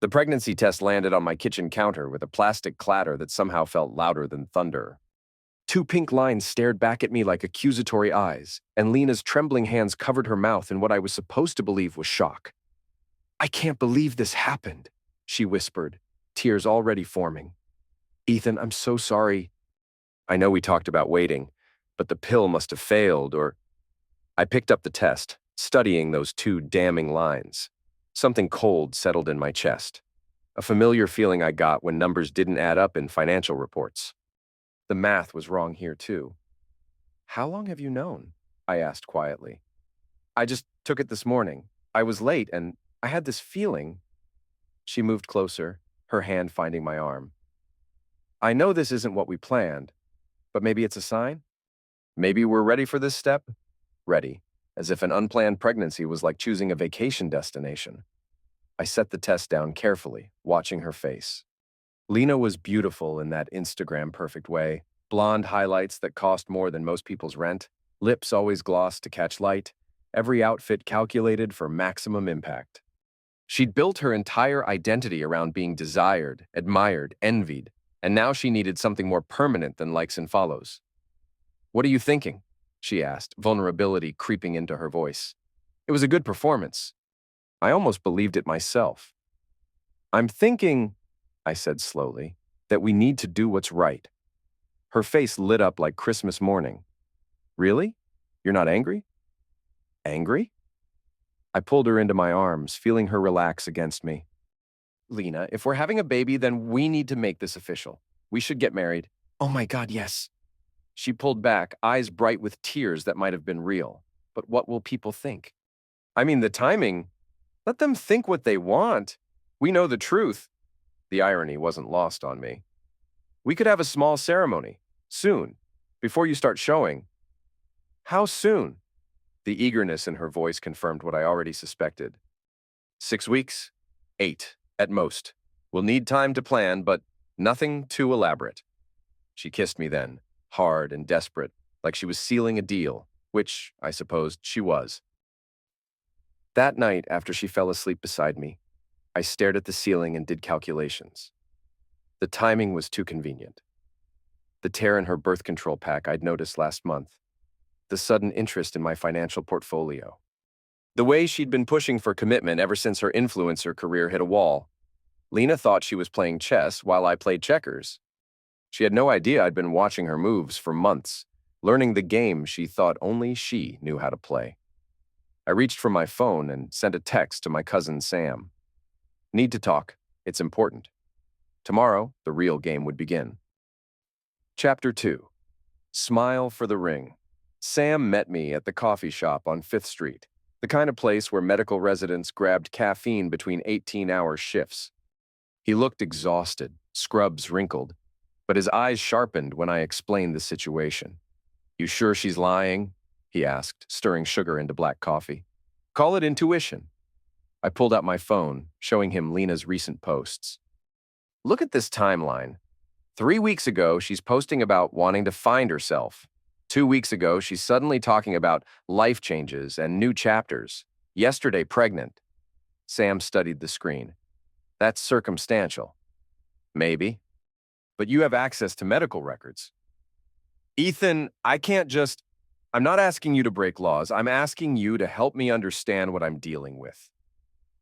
The pregnancy test landed on my kitchen counter with a plastic clatter that somehow felt louder than thunder. Two pink lines stared back at me like accusatory eyes, and Lena's trembling hands covered her mouth in what I was supposed to believe was shock. "I can't believe this happened," she whispered, tears already forming. "Ethan, I'm so sorry. I know we talked about waiting, but the pill must have failed, or—" I picked up the test, studying those two damning lines. Something cold settled in my chest, a familiar feeling I got when numbers didn't add up in financial reports. The math was wrong here, too. "How long have you known?" I asked quietly. "I just took it this morning. I was late, and I had this feeling." She moved closer, her hand finding my arm. "I know this isn't what we planned, but maybe it's a sign? Maybe we're ready for this step?" Ready, as if an unplanned pregnancy was like choosing a vacation destination. I set the test down carefully, watching her face. Lena was beautiful in that Instagram-perfect way, blonde highlights that cost more than most people's rent, lips always glossed to catch light, every outfit calculated for maximum impact. She'd built her entire identity around being desired, admired, envied, and now she needed something more permanent than likes and follows. "What are you thinking?" she asked, vulnerability creeping into her voice. It was a good performance. I almost believed it myself. "I'm thinking," I said slowly, "that we need to do what's right." Her face lit up like Christmas morning. "Really? You're not angry?" "Angry?" I pulled her into my arms, feeling her relax against me. "Lena, if we're having a baby, then we need to make this official. We should get married." "Oh my God, yes." She pulled back, eyes bright with tears that might have been real. "But what will people think?" "I mean, the timing. Let them think what they want. We know the truth." The irony wasn't lost on me. "We could have a small ceremony. Soon. Before you start showing." "How soon?" The eagerness in her voice confirmed what I already suspected. 6 weeks? 8, at most. We'll need time to plan, but nothing too elaborate." She kissed me then, hard and desperate, like she was sealing a deal, which, I supposed, she was. That night, after she fell asleep beside me, I stared at the ceiling and did calculations. The timing was too convenient. The tear in her birth control pack I'd noticed last month. The sudden interest in my financial portfolio. The way she'd been pushing for commitment ever since her influencer career hit a wall. Lena thought she was playing chess while I played checkers. She had no idea I'd been watching her moves for months, learning the game she thought only she knew how to play. I reached for my phone and sent a text to my cousin Sam. "Need to talk. It's important." Tomorrow, the real game would begin. Chapter 2. Smile for the ring. Sam met me at the coffee shop on 5th Street, the kind of place where medical residents grabbed caffeine between 18-hour shifts. He looked exhausted, scrubs wrinkled, but his eyes sharpened when I explained the situation. "You sure she's lying?" he asked, stirring sugar into black coffee. "Call it intuition." I pulled out my phone, showing him Lena's recent posts. "Look at this timeline. 3 weeks ago, she's posting about wanting to find herself. 2 weeks ago, she's suddenly talking about life changes and new chapters. Yesterday, pregnant." Sam studied the screen. "That's circumstantial." "Maybe. But you have access to medical records." "Ethan, I'm not asking you to break laws. I'm asking you to help me understand what I'm dealing with."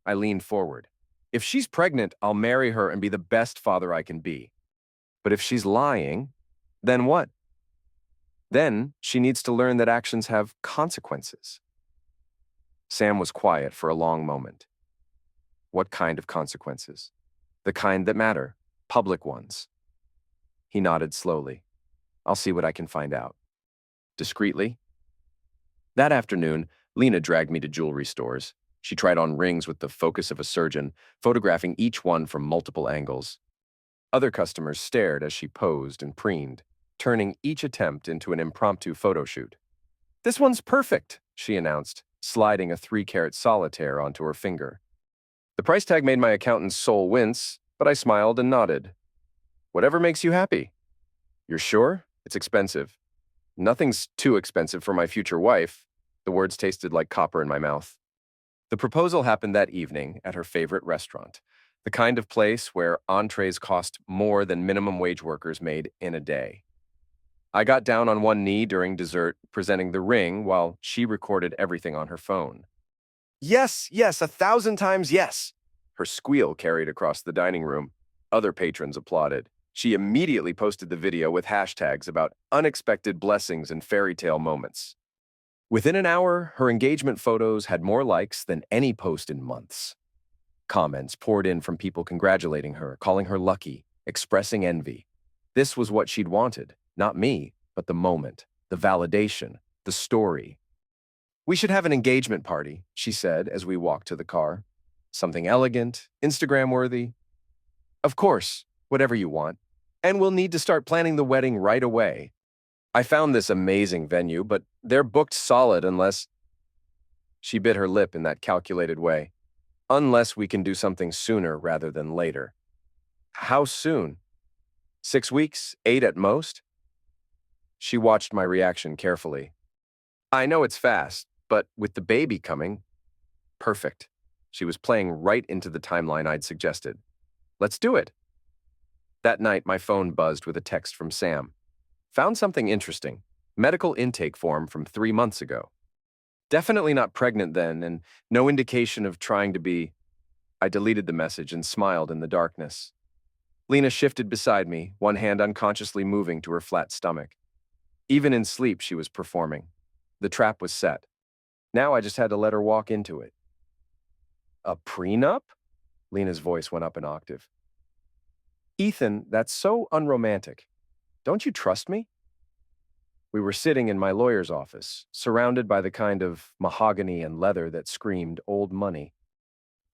I leaned forward. "If she's pregnant, I'll marry her and be the best father I can be. But if she's lying, then what?" "Then she needs to learn that actions have consequences." Sam was quiet for a long moment. "What kind of consequences?" "The kind that matter, public ones." He nodded slowly. "I'll see what I can find out." Discreetly. That afternoon, Lena dragged me to jewelry stores. She tried on rings with the focus of a surgeon, photographing each one from multiple angles. Other customers stared as she posed and preened, turning each attempt into an impromptu photo shoot. "This one's perfect," she announced, sliding a 3-carat solitaire onto her finger. The price tag made my accountant's soul wince, but I smiled and nodded. "Whatever makes you happy." "You're sure? It's expensive." "Nothing's too expensive for my future wife." The words tasted like copper in my mouth. The proposal happened that evening at her favorite restaurant. The kind of place where entrees cost more than minimum wage workers made in a day. I got down on one knee during dessert, presenting the ring while she recorded everything on her phone. Yes, yes, 1,000 times yes. Her squeal carried across the dining room. Other patrons applauded. She immediately posted the video with hashtags about unexpected blessings and fairy tale moments. Within an hour, her engagement photos had more likes than any post in months. Comments poured in from people congratulating her, calling her lucky, expressing envy. This was what she'd wanted, not me, but the moment, the validation, the story. We should have an engagement party, she said as we walked to the car. Something elegant, Instagram-worthy. Of course, whatever you want. And we'll need to start planning the wedding right away. I found this amazing venue, but they're booked solid unless... She bit her lip in that calculated way. Unless we can do something sooner rather than later. How soon? 6 weeks? 8 at most? She watched my reaction carefully. I know it's fast, but with the baby coming... Perfect. She was playing right into the timeline I'd suggested. Let's do it. That night, my phone buzzed with a text from Sam. Found something interesting. Medical intake form from 3 months ago. Definitely not pregnant then, and no indication of trying to be... I deleted the message and smiled in the darkness. Lena shifted beside me, one hand unconsciously moving to her flat stomach. Even in sleep, she was performing. The trap was set. Now I just had to let her walk into it. A prenup? Lena's voice went up an octave. Ethan, that's so unromantic. Don't you trust me? We were sitting in my lawyer's office, surrounded by the kind of mahogany and leather that screamed old money.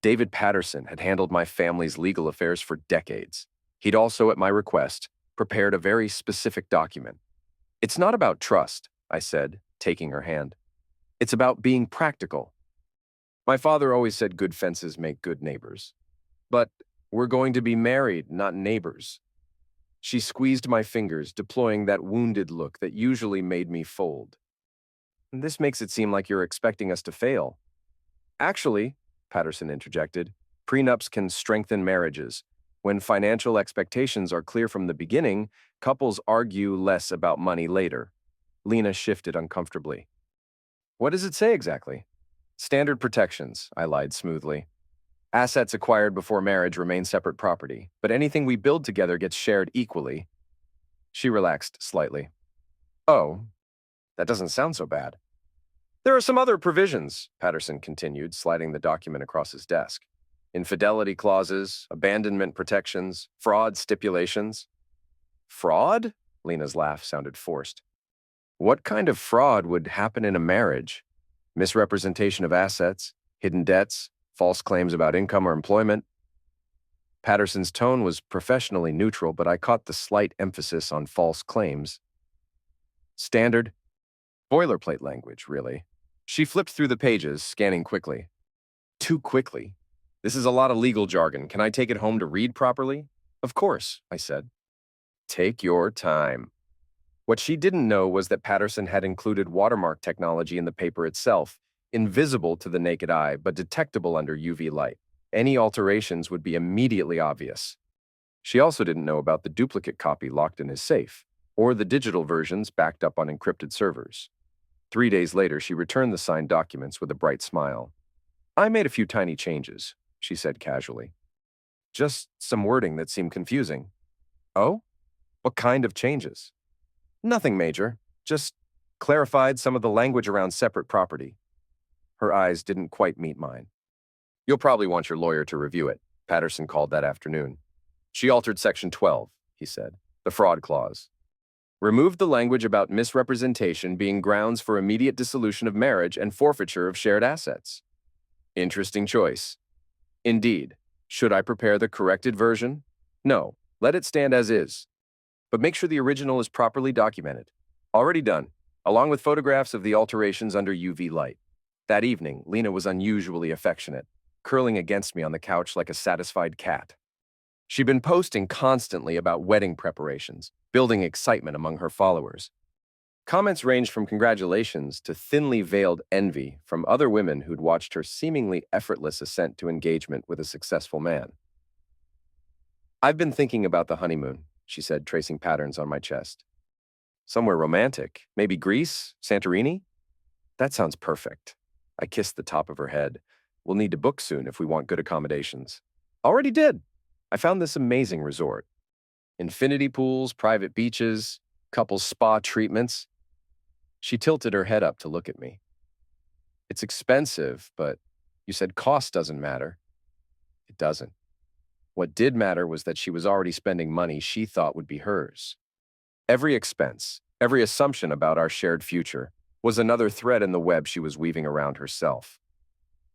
David Patterson had handled my family's legal affairs for decades. He'd also, at my request, prepared a very specific document. It's not about trust, I said, taking her hand. It's about being practical. My father always said good fences make good neighbors. But we're going to be married, not neighbors. She squeezed my fingers, deploying that wounded look that usually made me fold. This makes it seem like you're expecting us to fail. Actually, Patterson interjected, prenups can strengthen marriages. When financial expectations are clear from the beginning, couples argue less about money later. Lena shifted uncomfortably. What does it say exactly? Standard protections, I lied smoothly. Assets acquired before marriage remain separate property, but anything we build together gets shared equally. She relaxed slightly. Oh, that doesn't sound so bad. There are some other provisions, Patterson continued, sliding the document across his desk. Infidelity clauses, abandonment protections, fraud stipulations. Fraud? Lena's laugh sounded forced. What kind of fraud would happen in a marriage? Misrepresentation of assets, hidden debts, false claims about income or employment. Patterson's tone was professionally neutral, but I caught the slight emphasis on false claims. Standard, boilerplate language, really. She flipped through the pages, scanning quickly. Too quickly. This is a lot of legal jargon. Can I take it home to read properly? Of course, I said. Take your time. What she didn't know was that Patterson had included watermark technology in the paper itself, invisible to the naked eye, but detectable under UV light. Any alterations would be immediately obvious. She also didn't know about the duplicate copy locked in his safe, or the digital versions backed up on encrypted servers. 3 days later, she returned the signed documents with a bright smile. I made a few tiny changes, she said casually. Just some wording that seemed confusing. Oh? What kind of changes? Nothing major, just clarified some of the language around separate property. Her eyes didn't quite meet mine. You'll probably want your lawyer to review it, Patterson called that afternoon. She altered Section 12, he said, the fraud clause. Removed the language about misrepresentation being grounds for immediate dissolution of marriage and forfeiture of shared assets. Interesting choice. Indeed. Should I prepare the corrected version? No, let it stand as is. But make sure the original is properly documented. Already done, along with photographs of the alterations under UV light. That evening, Lena was unusually affectionate, curling against me on the couch like a satisfied cat. She'd been posting constantly about wedding preparations, building excitement among her followers. Comments ranged from congratulations to thinly veiled envy from other women who'd watched her seemingly effortless ascent to engagement with a successful man. I've been thinking about the honeymoon, she said, tracing patterns on my chest. Somewhere romantic, maybe Greece, Santorini? That sounds perfect. I kissed the top of her head. We'll need to book soon if we want good accommodations. Already did. I found this amazing resort. Infinity pools, private beaches, couple spa treatments. She tilted her head up to look at me. It's expensive, but you said cost doesn't matter. It doesn't. What did matter was that she was already spending money she thought would be hers. Every expense, every assumption about our shared future, was another thread in the web she was weaving around herself.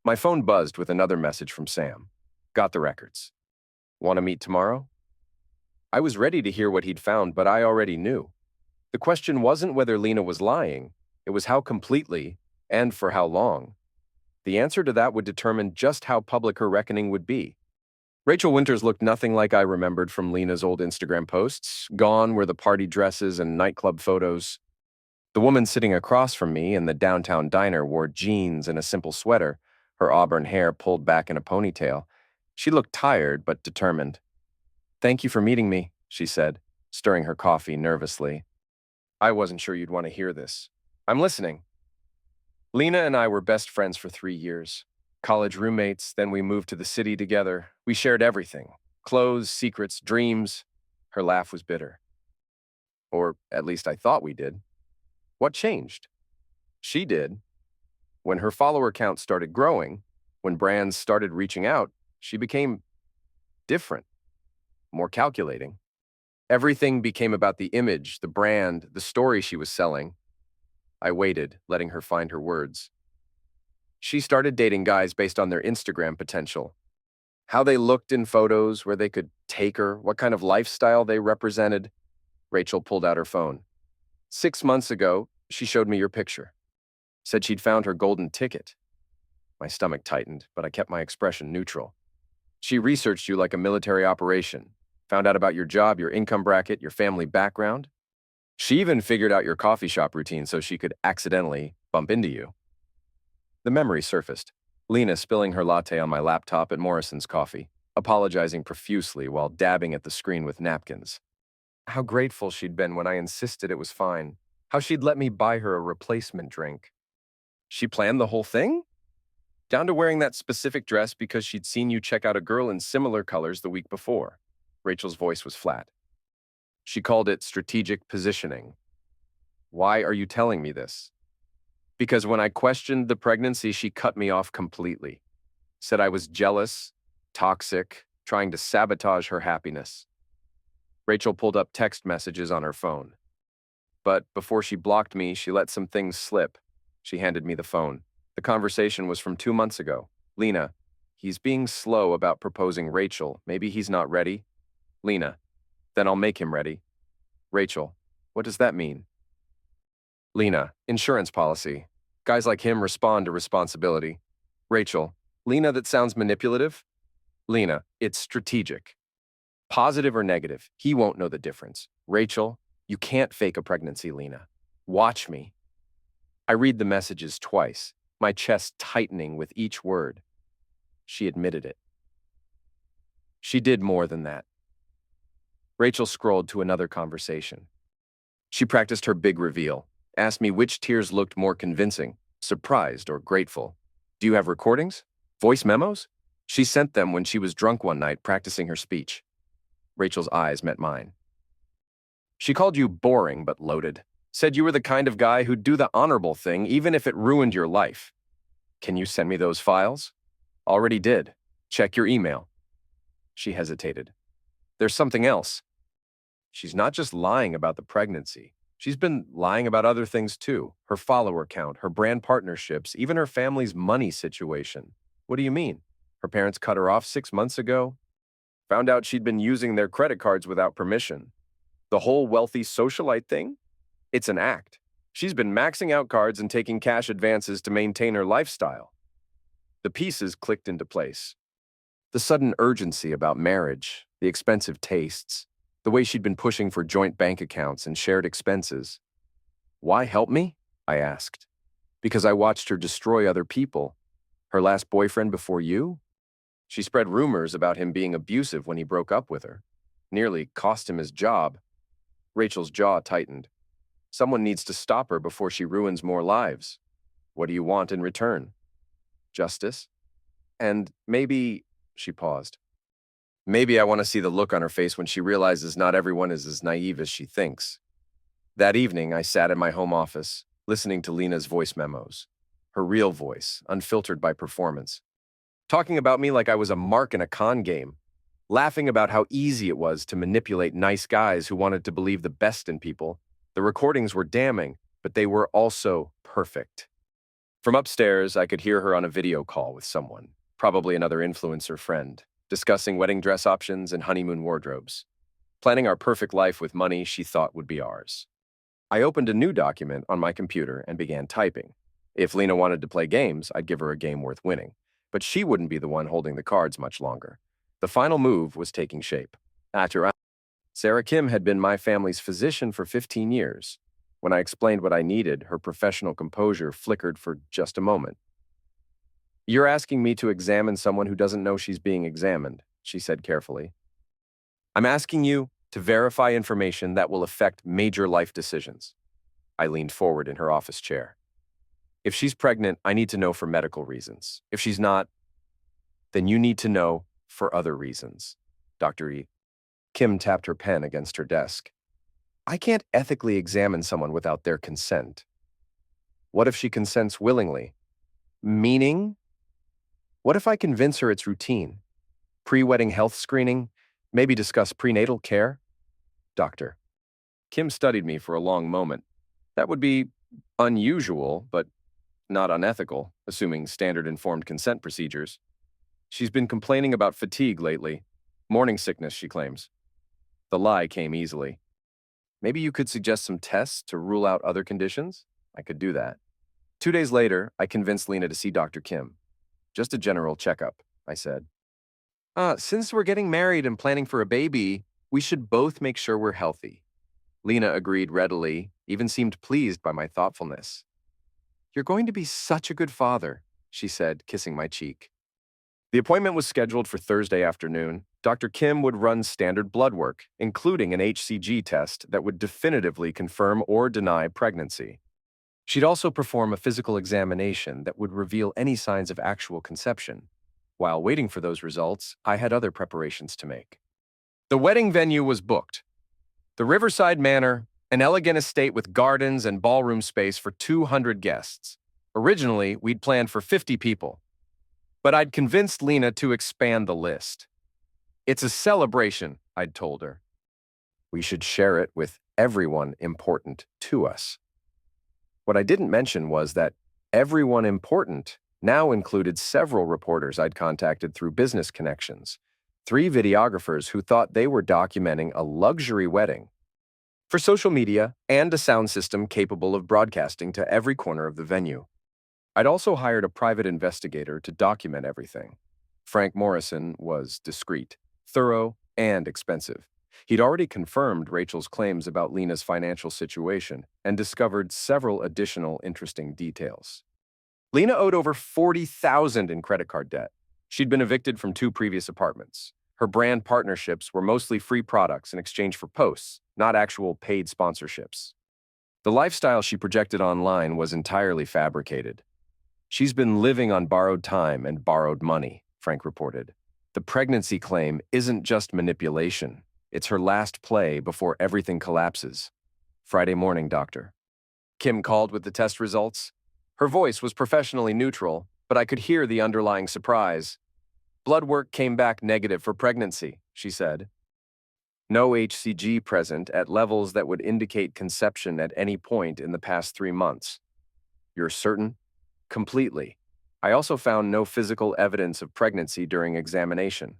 My phone buzzed with another message from Sam. Got the records. Want to meet tomorrow? I was ready to hear what he'd found, but I already knew. The question wasn't whether Lena was lying, it was how completely, and for how long. The answer to that would determine just how public her reckoning would be. Rachel Winters looked nothing like I remembered from Lena's old Instagram posts. Gone were the party dresses and nightclub photos. The woman sitting across from me in the downtown diner wore jeans and a simple sweater, her auburn hair pulled back in a ponytail. She looked tired but determined. Thank you for meeting me, she said, stirring her coffee nervously. I wasn't sure you'd want to hear this. I'm listening. Lena and I were best friends for 3 years. College roommates, then we moved to the city together. We shared everything. Clothes, secrets, dreams. Her laugh was bitter. Or at least I thought we did. What changed? She did. When her follower count started growing, when brands started reaching out, she became different, more calculating. Everything became about the image, the brand, the story she was selling. I waited, letting her find her words. She started dating guys based on their Instagram potential. How they looked in photos, where they could take her, what kind of lifestyle they represented. Rachel pulled out her phone. 6 months ago, she showed me your picture. Said she'd found her golden ticket. My stomach tightened, but I kept my expression neutral. She researched you like a military operation, found out about your job, your income bracket, your family background. She even figured out your coffee shop routine so she could accidentally bump into you. The memory surfaced. Lena spilling her latte on my laptop at Morrison's Coffee, apologizing profusely while dabbing at the screen with napkins. How grateful she'd been when I insisted it was fine. How she'd let me buy her a replacement drink. She planned the whole thing? Down to wearing that specific dress because she'd seen you check out a girl in similar colors the week before. Rachel's voice was flat. She called it strategic positioning. Why are you telling me this? Because when I questioned the pregnancy, she cut me off completely. Said I was jealous, toxic, trying to sabotage her happiness. Rachel pulled up text messages on her phone. But before she blocked me, she let some things slip. She handed me the phone. The conversation was from 2 months ago. Lena, he's being slow about proposing Rachel. Maybe he's not ready. Lena, then I'll make him ready. Rachel, what does that mean? Lena, insurance policy. Guys like him respond to responsibility. Rachel, Lena, that sounds manipulative. Lena, it's strategic. Positive or negative, he won't know the difference. Rachel, you can't fake a pregnancy, Lena. Watch me. I read the messages twice, my chest tightening with each word. She admitted it. She did more than that. Rachel scrolled to another conversation. She practiced her big reveal, asked me which tears looked more convincing, surprised or grateful. Do you have recordings? Voice memos? She sent them when she was drunk one night practicing her speech. Rachel's eyes met mine. She called you boring but loaded. Said you were the kind of guy who'd do the honorable thing even if it ruined your life. Can you send me those files? Already did. Check your email. She hesitated. There's something else. She's not just lying about the pregnancy. She's been lying about other things too. Her follower count, her brand partnerships, even her family's money situation. What do you mean? Her parents cut her off 6 months ago? Found out she'd been using their credit cards without permission. The whole wealthy socialite thing? It's an act. She's been maxing out cards and taking cash advances to maintain her lifestyle. The pieces clicked into place. The sudden urgency about marriage, the expensive tastes, the way she'd been pushing for joint bank accounts and shared expenses. Why help me? I asked. Because I watched her destroy other people. Her last boyfriend before you? She spread rumors about him being abusive when he broke up with her. Nearly cost him his job. Rachel's jaw tightened. Someone needs to stop her before she ruins more lives. What do you want in return? Justice? And maybe, she paused. Maybe I want to see the look on her face when she realizes not everyone is as naive as she thinks. That evening, I sat in my home office, listening to Lena's voice memos. Her real voice, unfiltered by performance. Talking about me like I was a mark in a con game. Laughing about how easy it was to manipulate nice guys who wanted to believe the best in people. The recordings were damning, but they were also perfect. From upstairs, I could hear her on a video call with someone, probably another influencer friend, discussing wedding dress options and honeymoon wardrobes. Planning our perfect life with money she thought would be ours. I opened a new document on my computer and began typing. If Lena wanted to play games, I'd give her a game worth winning. But she wouldn't be the one holding the cards much longer. The final move was taking shape. Sarah Kim had been my family's physician for 15 years. When I explained what I needed, her professional composure flickered for just a moment. "You're asking me to examine someone who doesn't know she's being examined," she said carefully. "I'm asking you to verify information that will affect major life decisions." I leaned forward in her office chair. "If she's pregnant, I need to know for medical reasons. If she's not, then you need to know for other reasons." Dr. E. Kim tapped her pen against her desk. "I can't ethically examine someone without their consent." "What if she consents willingly?" "Meaning? What if I convince her it's routine? Pre-wedding health screening? Maybe discuss prenatal care?" Doctor. Kim studied me for a long moment. "That would be unusual, but not unethical, assuming standard informed consent procedures. She's been complaining about fatigue lately. Morning sickness, she claims." The lie came easily. "Maybe you could suggest some tests to rule out other conditions?" I could do that. 2 days later, I convinced Lena to see Dr. Kim. "Just a general checkup," I said. Since we're getting married and planning for a baby, we should both make sure we're healthy." Lena agreed readily, even seemed pleased by my thoughtfulness. "You're going to be such a good father," she said, kissing my cheek. The appointment was scheduled for Thursday afternoon. Dr. Kim would run standard blood work, including an HCG test that would definitively confirm or deny pregnancy. She'd also perform a physical examination that would reveal any signs of actual conception. While waiting for those results, I had other preparations to make. The wedding venue was booked. The Riverside Manor, an elegant estate with gardens and ballroom space for 200 guests. Originally, we'd planned for 50 people. But I'd convinced Lena to expand the list. "It's a celebration," I'd told her. "We should share it with everyone important to us." What I didn't mention was that everyone important now included several reporters I'd contacted through business connections, 3 videographers who thought they were documenting a luxury wedding, for social media, and a sound system capable of broadcasting to every corner of the venue. I'd also hired a private investigator to document everything. Frank Morrison was discreet, thorough, and expensive. He'd already confirmed Rachel's claims about Lena's financial situation and discovered several additional interesting details. Lena owed over $40,000 in credit card debt. She'd been evicted from 2 previous apartments. Her brand partnerships were mostly free products in exchange for posts, not actual paid sponsorships. The lifestyle she projected online was entirely fabricated. "She's been living on borrowed time and borrowed money," Frank reported. "The pregnancy claim isn't just manipulation. It's her last play before everything collapses." "Friday morning, doctor." Kim called with the test results. Her voice was professionally neutral, but I could hear the underlying surprise. "Blood work came back negative for pregnancy," she said. "No HCG present at levels that would indicate conception at any point in the past 3 months." "You're certain?" "Completely. I also found no physical evidence of pregnancy during examination.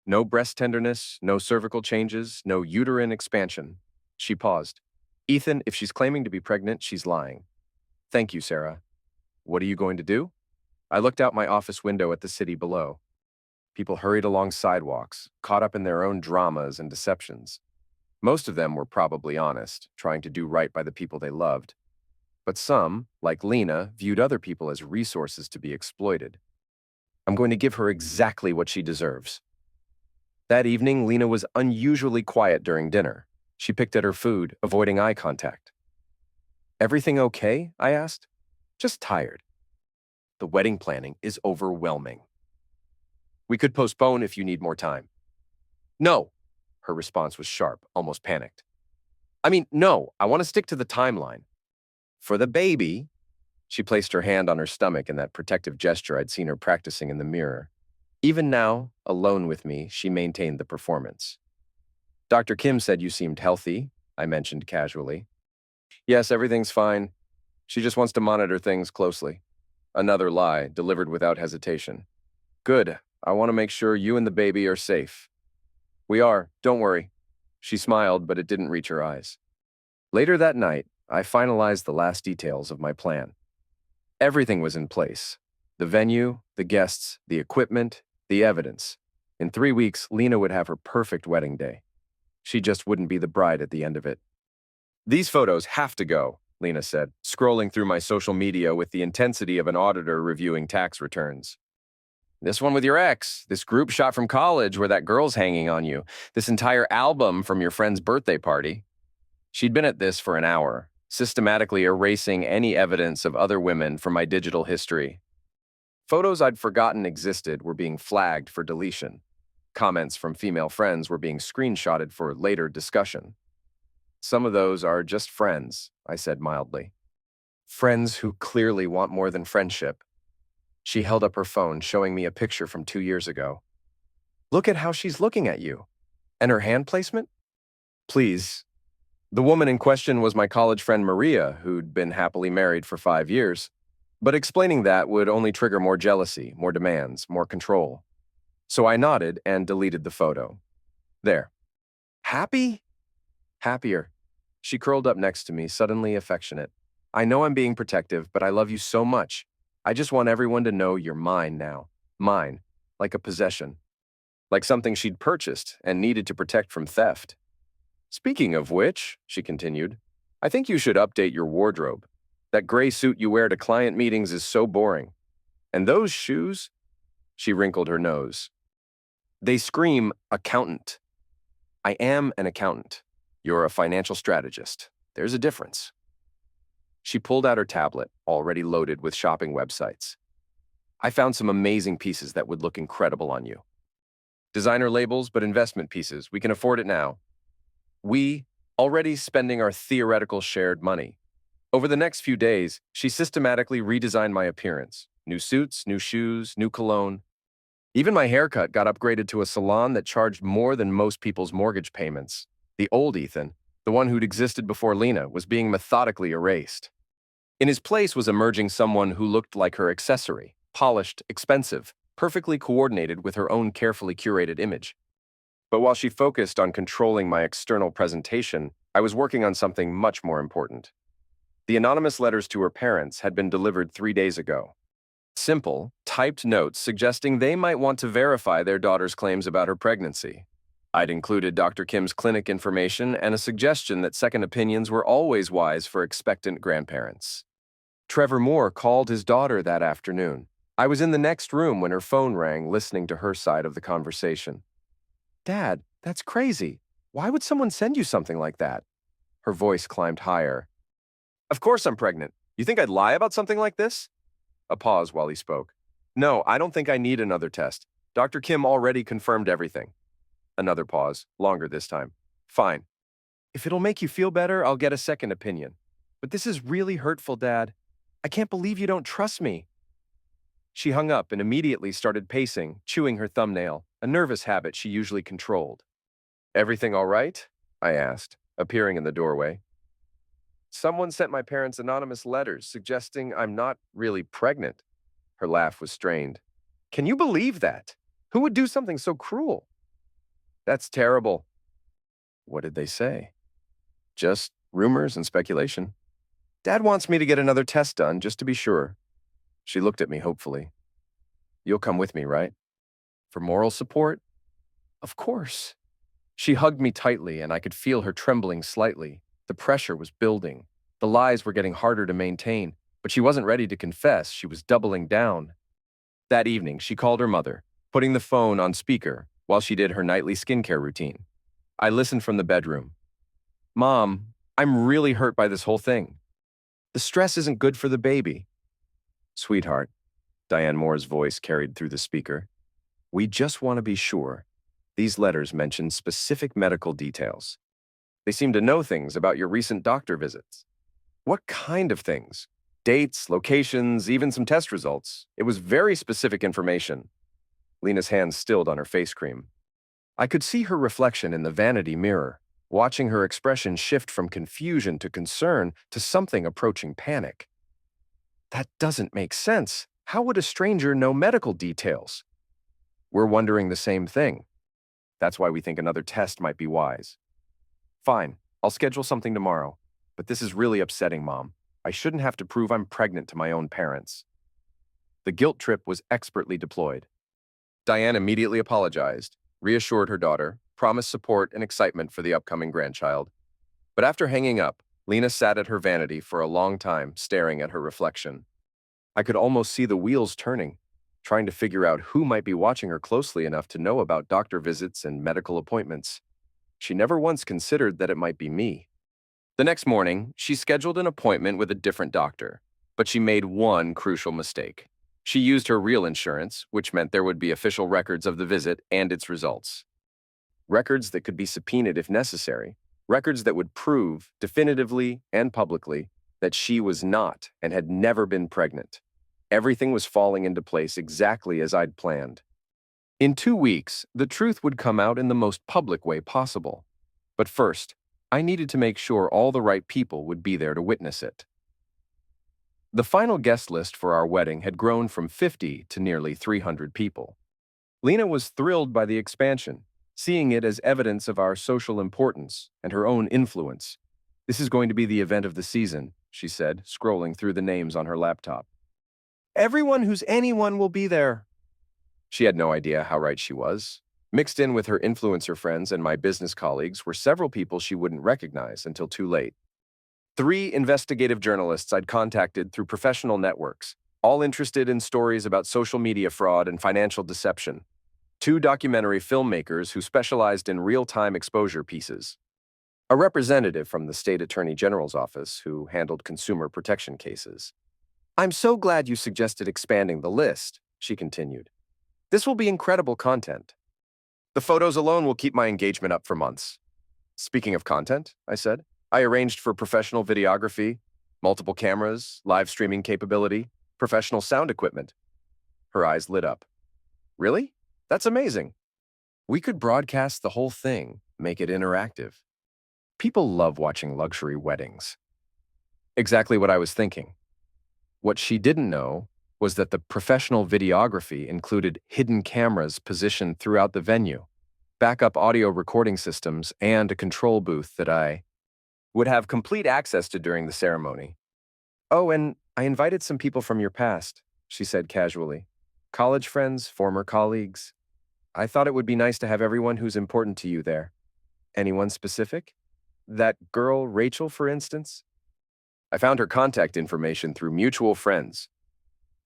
No breast tenderness, no cervical changes, no uterine expansion." She paused. "Ethan, if she's claiming to be pregnant, she's lying." "Thank you, Sarah." "What are you going to do?" I looked out my office window at the city below. People hurried along sidewalks, caught up in their own dramas and deceptions. Most of them were probably honest, trying to do right by the people they loved. But some, like Lena, viewed other people as resources to be exploited. "I'm going to give her exactly what she deserves." That evening, Lena was unusually quiet during dinner. She picked at her food, avoiding eye contact. "Everything okay?" I asked. "Just tired. The wedding planning is overwhelming. We could postpone if you need more time." "No." Her response was sharp, almost panicked. No, I want to stick to the timeline. For the baby." She placed her hand on her stomach in that protective gesture I'd seen her practicing in the mirror. Even now, alone with me, she maintained the performance. "Dr. Kim said you seemed healthy," I mentioned casually. "Yes, everything's fine. She just wants to monitor things closely." Another lie, delivered without hesitation. "Good. I want to make sure you and the baby are safe." "We are, don't worry." She smiled, but it didn't reach her eyes. Later that night, I finalized the last details of my plan. Everything was in place. The venue, the guests, the equipment, the evidence. In 3 weeks, Lena would have her perfect wedding day. She just wouldn't be the bride at the end of it. "These photos have to go," Lena said, scrolling through my social media with the intensity of an auditor reviewing tax returns. "This one with your ex, this group shot from college where that girl's hanging on you, this entire album from your friend's birthday party." She'd been at this for an hour, systematically erasing any evidence of other women from my digital history. Photos I'd forgotten existed were being flagged for deletion. Comments from female friends were being screenshotted for later discussion. "Some of those are just friends," I said mildly. "Friends who clearly want more than friendship." She held up her phone, showing me a picture from 2 years ago. "Look at how she's looking at you. And her hand placement?" "Please." The woman in question was my college friend Maria, who'd been happily married for 5 years. But explaining that would only trigger more jealousy, more demands, more control. So I nodded and deleted the photo. "There. Happy?" "Happier." She curled up next to me, suddenly affectionate. "I know I'm being protective, but I love you so much. I just want everyone to know you're mine now. Mine. Like a possession. Like something she'd purchased and needed to protect from theft." "Speaking of which," she continued, "I think you should update your wardrobe. That gray suit you wear to client meetings is so boring. And those shoes?" She wrinkled her nose. "They scream accountant." "I am an accountant. You're a financial strategist. There's a difference." She pulled out her tablet, already loaded with shopping websites. "I found some amazing pieces that would look incredible on you. Designer labels, but investment pieces. We can afford it now. We, already spending our theoretical shared money." Over the next few days, she systematically redesigned my appearance. New suits, new shoes, new cologne. Even my haircut got upgraded to a salon that charged more than most people's mortgage payments. The old Ethan, the one who'd existed before Lena, was being methodically erased. In his place was emerging someone who looked like her accessory, polished, expensive, perfectly coordinated with her own carefully curated image. But while she focused on controlling my external presentation, I was working on something much more important. The anonymous letters to her parents had been delivered 3 days ago. Simple, typed notes suggesting they might want to verify their daughter's claims about her pregnancy. I'd included Dr. Kim's clinic information and a suggestion that second opinions were always wise for expectant grandparents. Trevor Moore called his daughter that afternoon. I was in the next room when her phone rang, listening to her side of the conversation. "Dad, that's crazy. Why would someone send you something like that?" Her voice climbed higher. "Of course I'm pregnant. You think I'd lie about something like this?" A pause while he spoke. "No, I don't think I need another test. Dr. Kim already confirmed everything." Another pause, longer this time. "Fine. If it'll make you feel better, I'll get a second opinion. But this is really hurtful, Dad. I can't believe you don't trust me." She hung up and immediately started pacing, chewing her thumbnail, a nervous habit she usually controlled. "Everything all right?" I asked, appearing in the doorway. "Someone sent my parents anonymous letters suggesting I'm not really pregnant." Her laugh was strained. "Can you believe that? Who would do something so cruel?" "That's terrible." "What did they say?" "Just rumors and speculation. Dad wants me to get another test done just to be sure." She looked at me hopefully. "You'll come with me, right? For moral support?" "Of course." She hugged me tightly and I could feel her trembling slightly. The pressure was building. The lies were getting harder to maintain, but she wasn't ready to confess. She was doubling down. That evening, she called her mother, putting the phone on speaker, while she did her nightly skincare routine. I listened from the bedroom. Mom, I'm really hurt by this whole thing. The stress isn't good for the baby. Sweetheart, Diane Moore's voice carried through the speaker. We just want to be sure. These letters mention specific medical details. They seem to know things about your recent doctor visits. What kind of things? Dates, locations, even some test results. It was very specific information. Lena's hands stilled on her face cream. I could see her reflection in the vanity mirror, watching her expression shift from confusion to concern to something approaching panic. That doesn't make sense. How would a stranger know medical details? We're wondering the same thing. That's why we think another test might be wise. Fine, I'll schedule something tomorrow. But this is really upsetting, Mom. I shouldn't have to prove I'm pregnant to my own parents. The guilt trip was expertly deployed. Diane immediately apologized, reassured her daughter, promised support and excitement for the upcoming grandchild. But after hanging up, Lena sat at her vanity for a long time, staring at her reflection. I could almost see the wheels turning, trying to figure out who might be watching her closely enough to know about doctor visits and medical appointments. She never once considered that it might be me. The next morning, she scheduled an appointment with a different doctor, but she made one crucial mistake. She used her real insurance, which meant there would be official records of the visit and its results. Records that could be subpoenaed if necessary, records that would prove, definitively and publicly, that she was not and had never been pregnant. Everything was falling into place exactly as I'd planned. In 2 weeks, the truth would come out in the most public way possible. But first, I needed to make sure all the right people would be there to witness it. The final guest list for our wedding had grown from 50 to nearly 300 people. Lena was thrilled by the expansion, seeing it as evidence of our social importance and her own influence. This is going to be the event of the season, she said, scrolling through the names on her laptop. Everyone who's anyone will be there. She had no idea how right she was. Mixed in with her influencer friends and my business colleagues were several people she wouldn't recognize until too late. 3 investigative journalists I'd contacted through professional networks, all interested in stories about social media fraud and financial deception. 2 documentary filmmakers who specialized in real-time exposure pieces. A representative from the state attorney general's office who handled consumer protection cases. I'm so glad you suggested expanding the list, she continued. This will be incredible content. The photos alone will keep my engagement up for months. Speaking of content, I said, I arranged for professional videography, multiple cameras, live streaming capability, professional sound equipment. Her eyes lit up. Really? That's amazing. We could broadcast the whole thing, make it interactive. People love watching luxury weddings. Exactly what I was thinking. What she didn't know was that the professional videography included hidden cameras positioned throughout the venue, backup audio recording systems, and a control booth that I would have complete access to during the ceremony. Oh, and I invited some people from your past, she said casually. College friends, former colleagues. I thought it would be nice to have everyone who's important to you there. Anyone specific? That girl, Rachel, for instance? I found her contact information through mutual friends.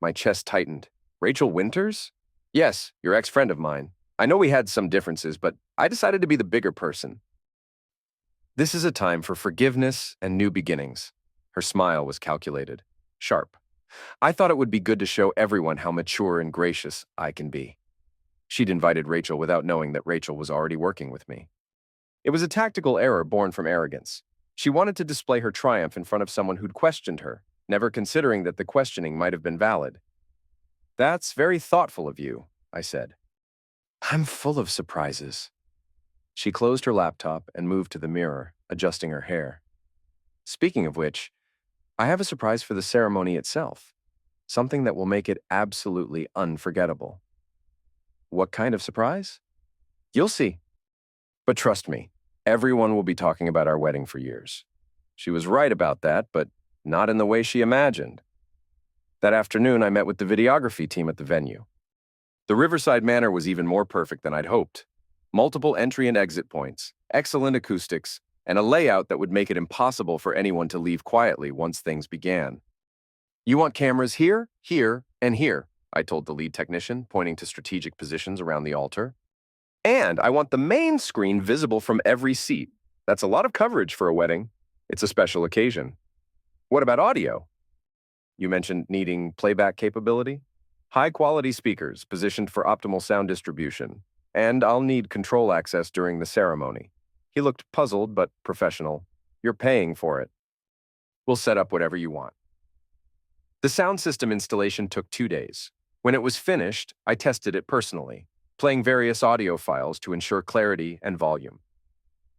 My chest tightened. Rachel Winters? Yes, your ex-friend of mine. I know we had some differences, but I decided to be the bigger person. This is a time for forgiveness and new beginnings. Her smile was calculated, sharp. I thought it would be good to show everyone how mature and gracious I can be. She'd invited Rachel without knowing that Rachel was already working with me. It was a tactical error born from arrogance. She wanted to display her triumph in front of someone who'd questioned her, never considering that the questioning might have been valid. That's very thoughtful of you, I said. I'm full of surprises. She closed her laptop and moved to the mirror, adjusting her hair. Speaking of which, I have a surprise for the ceremony itself, something that will make it absolutely unforgettable. What kind of surprise? You'll see. But trust me, everyone will be talking about our wedding for years. She was right about that, but not in the way she imagined. That afternoon, I met with the videography team at the venue. The Riverside Manor was even more perfect than I'd hoped. Multiple entry and exit points, excellent acoustics, and a layout that would make it impossible for anyone to leave quietly once things began. You want cameras here, here, and here, I told the lead technician, pointing to strategic positions around the altar. And I want the main screen visible from every seat. That's a lot of coverage for a wedding. It's a special occasion. What about audio? You mentioned needing playback capability? High-quality speakers positioned for optimal sound distribution. And I'll need control access during the ceremony. He looked puzzled but professional. You're paying for it. We'll set up whatever you want. The sound system installation took 2 days. When it was finished, I tested it personally, playing various audio files to ensure clarity and volume.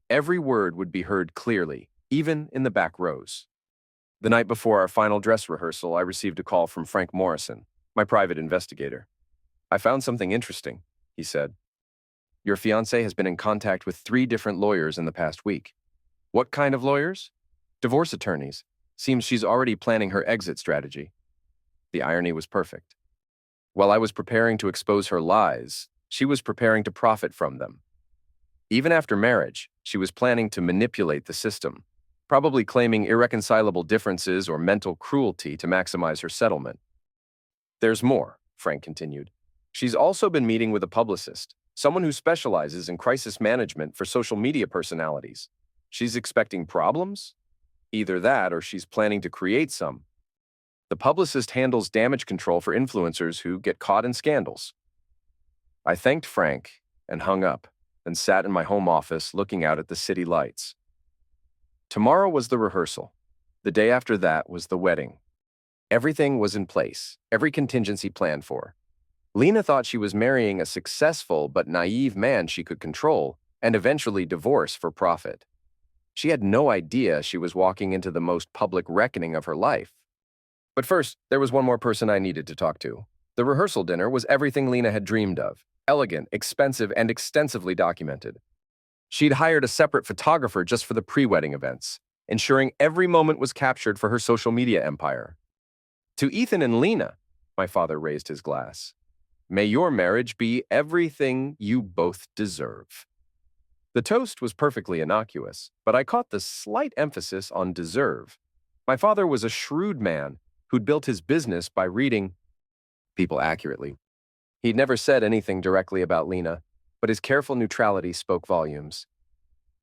Every word would be heard clearly, even in the back rows. The night before our final dress rehearsal, I received a call from Frank Morrison, my private investigator. I found something interesting, he said. Your fiancée has been in contact with 3 different lawyers in the past week. What kind of lawyers? Divorce attorneys. Seems she's already planning her exit strategy. The irony was perfect. While I was preparing to expose her lies, she was preparing to profit from them. Even after marriage, she was planning to manipulate the system, probably claiming irreconcilable differences or mental cruelty to maximize her settlement. There's more, Frank continued. She's also been meeting with a publicist, someone who specializes in crisis management for social media personalities. She's expecting problems? Either that or she's planning to create some. The publicist handles damage control for influencers who get caught in scandals. I thanked Frank and hung up, and sat in my home office looking out at the city lights. Tomorrow was the rehearsal. The day after that was the wedding. Everything was in place, every contingency planned for. Lena thought she was marrying a successful but naive man she could control and eventually divorce for profit. She had no idea she was walking into the most public reckoning of her life. But first, there was one more person I needed to talk to. The rehearsal dinner was everything Lena had dreamed of. Elegant, expensive, and extensively documented. She'd hired a separate photographer just for the pre-wedding events, ensuring every moment was captured for her social media empire. To Ethan and Lena, my father raised his glass. May your marriage be everything you both deserve. The toast was perfectly innocuous, but I caught the slight emphasis on deserve. My father was a shrewd man who'd built his business by reading people accurately. He'd never said anything directly about Lena, but his careful neutrality spoke volumes.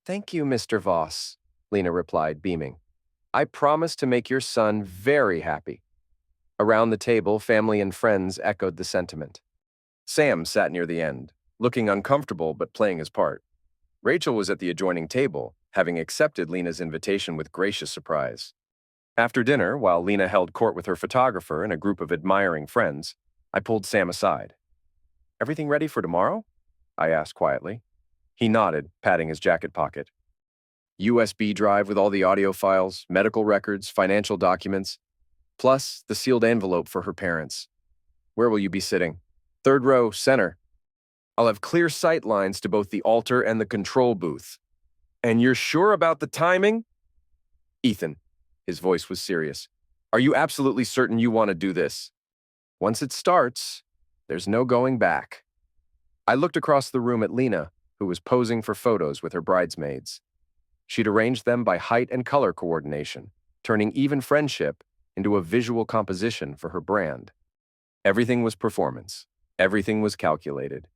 Thank you, Mr. Voss, Lena replied, beaming. I promise to make your son very happy. Around the table, family and friends echoed the sentiment. Sam sat near the end, looking uncomfortable but playing his part. Rachel was at the adjoining table, having accepted Lena's invitation with gracious surprise. After dinner, while Lena held court with her photographer and a group of admiring friends, I pulled Sam aside. Everything ready for tomorrow? I asked quietly. He nodded, patting his jacket pocket. USB drive with all the audio files, medical records, financial documents, plus the sealed envelope for her parents. Where will you be sitting? 3rd row, center. I'll have clear sight lines to both the altar and the control booth. And you're sure about the timing? Ethan, his voice was serious. Are you absolutely certain you want to do this? Once it starts, there's no going back. I looked across the room at Lena, who was posing for photos with her bridesmaids. She'd arranged them by height and color coordination, turning even friendship into a visual composition for her brand. Everything was performance. Everything was calculated.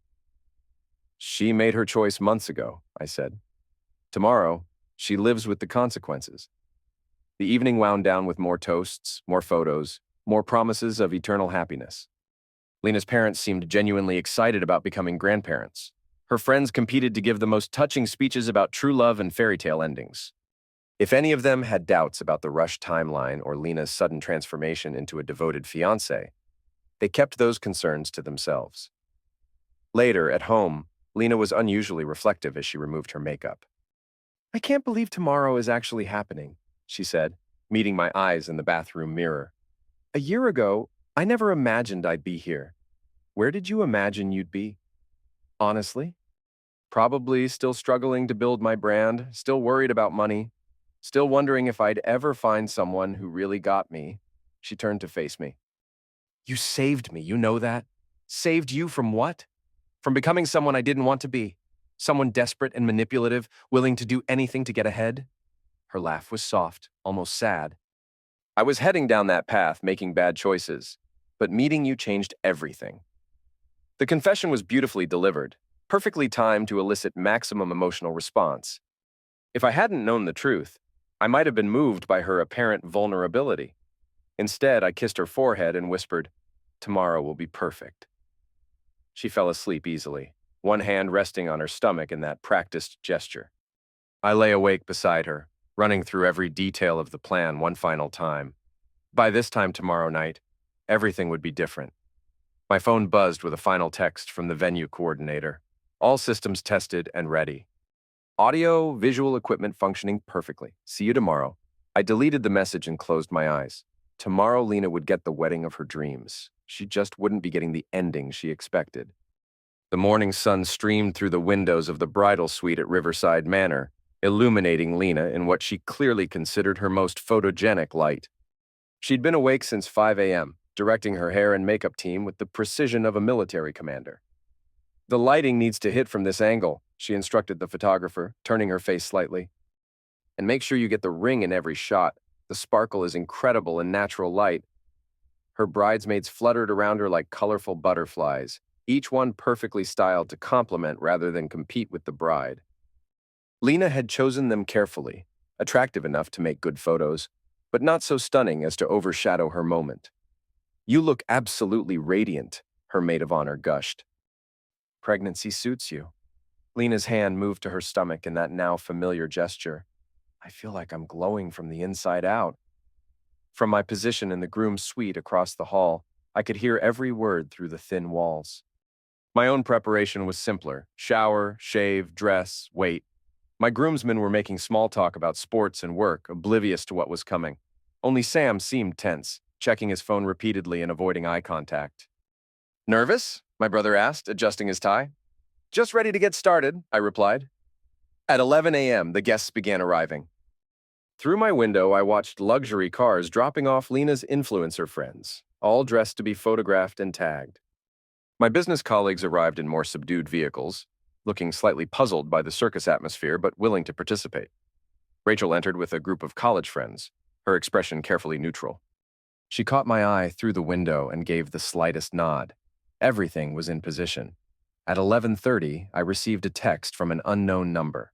She made her choice months ago, I said. Tomorrow, she lives with the consequences. The evening wound down with more toasts, more photos, more promises of eternal happiness. Lena's parents seemed genuinely excited about becoming grandparents. Her friends competed to give the most touching speeches about true love and fairy tale endings. If any of them had doubts about the rushed timeline or Lena's sudden transformation into a devoted fiancé, they kept those concerns to themselves. Later, at home, Lena was unusually reflective as she removed her makeup. I can't believe tomorrow is actually happening, she said, meeting my eyes in the bathroom mirror. A year ago, I never imagined I'd be here. Where did you imagine you'd be? Honestly? Probably still struggling to build my brand, still worried about money, still wondering if I'd ever find someone who really got me. She turned to face me. You saved me, you know that? Saved you from what? From becoming someone I didn't want to be. Someone desperate and manipulative, willing to do anything to get ahead. Her laugh was soft, almost sad. I was heading down that path, making bad choices, but meeting you changed everything. The confession was beautifully delivered, perfectly timed to elicit maximum emotional response. If I hadn't known the truth, I might have been moved by her apparent vulnerability. Instead, I kissed her forehead and whispered, "Tomorrow will be perfect." She fell asleep easily, one hand resting on her stomach in that practiced gesture. I lay awake beside her, running through every detail of the plan one final time. By this time tomorrow night, everything would be different. My phone buzzed with a final text from the venue coordinator. All systems tested and ready. Audio, visual equipment functioning perfectly. See you tomorrow. I deleted the message and closed my eyes. Tomorrow, Lena would get the wedding of her dreams. She just wouldn't be getting the ending she expected. The morning sun streamed through the windows of the bridal suite at Riverside Manor, illuminating Lena in what she clearly considered her most photogenic light. She'd been awake since 5 a.m., directing her hair and makeup team with the precision of a military commander. "The lighting needs to hit from this angle," she instructed the photographer, turning her face slightly. "And make sure you get the ring in every shot. The sparkle is incredible in natural light." Her bridesmaids fluttered around her like colorful butterflies, each one perfectly styled to complement rather than compete with the bride. Lena had chosen them carefully, attractive enough to make good photos, but not so stunning as to overshadow her moment. "You look absolutely radiant," her maid of honor gushed. "Pregnancy suits you." Lena's hand moved to her stomach in that now familiar gesture. "I feel like I'm glowing from the inside out." From my position in the groom's suite across the hall, I could hear every word through the thin walls. My own preparation was simpler: shower, shave, dress, wait. My groomsmen were making small talk about sports and work, oblivious to what was coming. Only Sam seemed tense, checking his phone repeatedly and avoiding eye contact. "Nervous?" my brother asked, adjusting his tie. "Just ready to get started," I replied. At 11 a.m., the guests began arriving. Through my window, I watched luxury cars dropping off Lena's influencer friends, all dressed to be photographed and tagged. My business colleagues arrived in more subdued vehicles, looking slightly puzzled by the circus atmosphere but willing to participate. Rachel entered with a group of college friends, her expression carefully neutral. She caught my eye through the window and gave the slightest nod. Everything was in position. At 11:30, I received a text from an unknown number.